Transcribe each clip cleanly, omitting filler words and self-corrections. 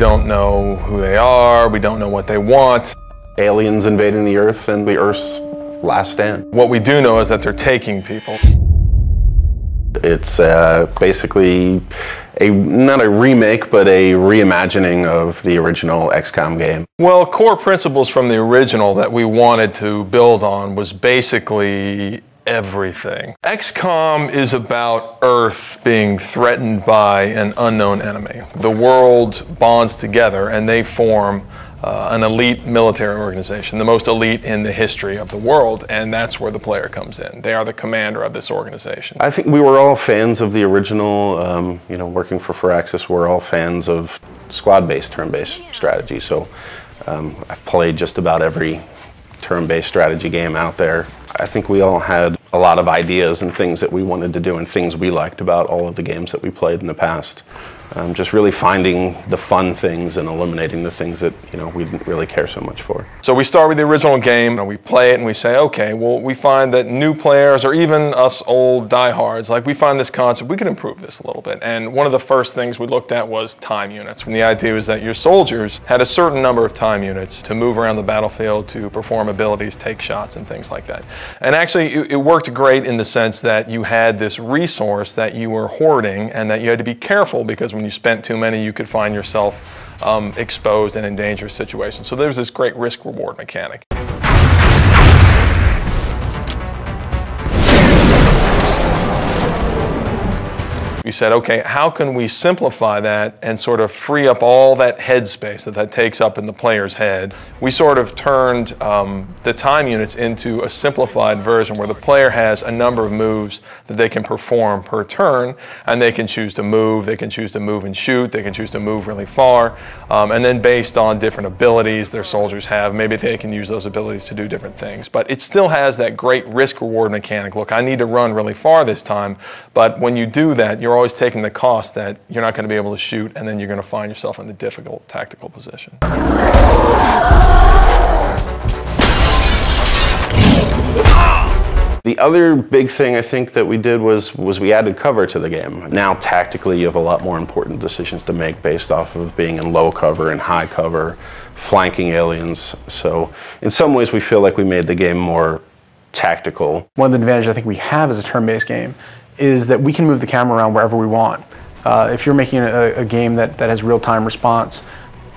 don't know who they are, we don't know what they want. Aliens invading the Earth and the Earth's last stand. What we do know is that they're taking people. It's basically not a remake, but a reimagining of the original XCOM game. Well, core principles from the original that we wanted to build on was basically everything. XCOM is about Earth being threatened by an unknown enemy. The world bonds together and they form an elite military organization, the most elite in the history of the world, and that's where the player comes in. They are the commander of this organization. I think we were all fans of the original, you know, working for Firaxis, we're all fans of squad-based, turn-based strategy, so I've played just about every turn-based strategy game out there. I think we all had a lot of ideas and things that we wanted to do and things we liked about all of the games that we played in the past. Just really finding the fun things and eliminating the things that, you know, we didn't really care so much for. So we start with the original game and we play it and we say, okay, well, we find that new players or even us old diehards, like we find this concept, we can improve this a little bit. And one of the first things we looked at was time units. And the idea was that your soldiers had a certain number of time units to move around the battlefield, to perform abilities, take shots and things like that. And actually it worked great in the sense that you had this resource that you were hoarding and that you had to be careful, because when you spent too many, you could find yourself exposed and in dangerous situations. So there's this great risk-reward mechanic. We said, okay, how can we simplify that and sort of free up all that headspace that takes up in the player's head? We sort of turned the time units into a simplified version where the player has a number of moves that they can perform per turn, and they can choose to move, they can choose to move and shoot, they can choose to move really far, and then based on different abilities their soldiers have, maybe they can use those abilities to do different things. But it still has that great risk-reward mechanic. Look, I need to run really far this time, but when you do that, you're always taking the cost that you're not going to be able to shoot, and then you're going to find yourself in a difficult tactical position. The other big thing I think that we did was we added cover to the game. Now tactically you have a lot more important decisions to make based off of being in low cover and high cover, flanking aliens. So in some ways we feel like we made the game more tactical. One of the advantages I think we have as a turn-based game is that we can move the camera around wherever we want. If you're making a game that has real-time response,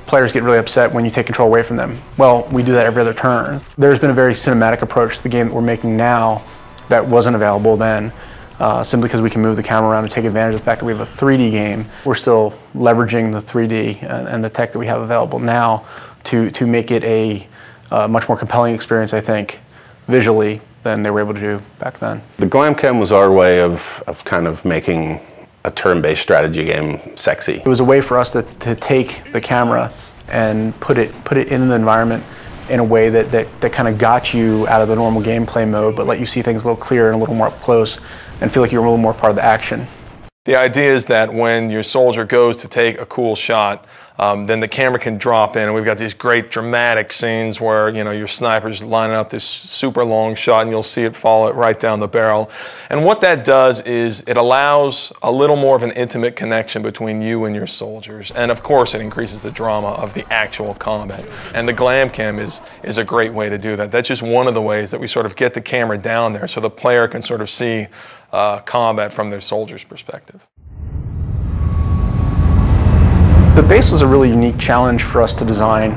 players get really upset when you take control away from them. Well, we do that every other turn. There's been a very cinematic approach to the game that we're making now that wasn't available then, simply because we can move the camera around and take advantage of the fact that we have a 3D game. We're still leveraging the 3D and the tech that we have available now to make it a much more compelling experience, I think, visually, than they were able to do back then. The Glamcam was our way of kind of making a turn-based strategy game sexy. It was a way for us to take the camera and put it in the environment in a way that kind of got you out of the normal gameplay mode, but let you see things a little clearer and a little more up close and feel like you're a little more part of the action. The idea is that when your soldier goes to take a cool shot, then the camera can drop in, and we've got these great dramatic scenes where, you know, your sniper's lining up this super long shot and you'll see it fall right down the barrel. And what that does is it allows a little more of an intimate connection between you and your soldiers. And of course it increases the drama of the actual combat. And the Glamcam is a great way to do that. That's just one of the ways that we sort of get the camera down there so the player can sort of see combat from their soldier's perspective. The base was a really unique challenge for us to design.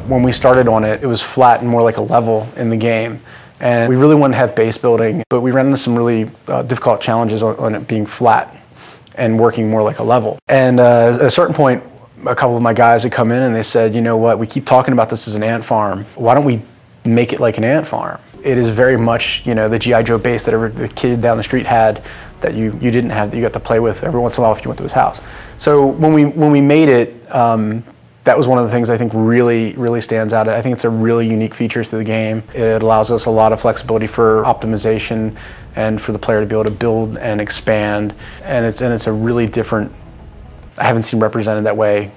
When we started on it, it was flat and more like a level in the game. And we really wanted to have base building, but we ran into some really difficult challenges on it being flat and working more like a level. And at a certain point, a couple of my guys had come in and they said, you know what, we keep talking about this as an ant farm. Why don't we make it like an ant farm? It is very much, you know, the G.I. Joe base that the kid down the street had that you didn't have, that you got to play with every once in a while if you went to his house. So when we made it, that was one of the things I think really stands out. I think it's a really unique feature to the game. It allows us a lot of flexibility for optimization and for the player to be able to build and expand. And it's a really different, I haven't seen represented that way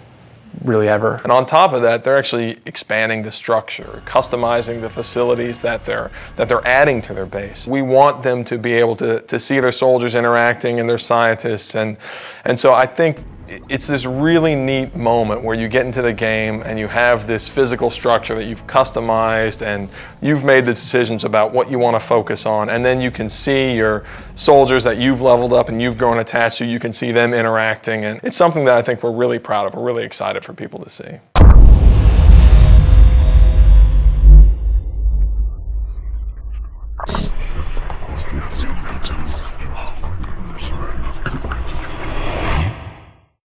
really ever. And on top of that, they're actually expanding the structure, customizing the facilities that they're adding to their base. We want them to be able to see their soldiers interacting and their scientists, and so I think it's this really neat moment where you get into the game and you have this physical structure that you've customized and you've made the decisions about what you want to focus on, and then you can see your soldiers that you've leveled up and you've grown attached to, you can see them interacting, and it's something that I think we're really proud of. We're really excited for people to see.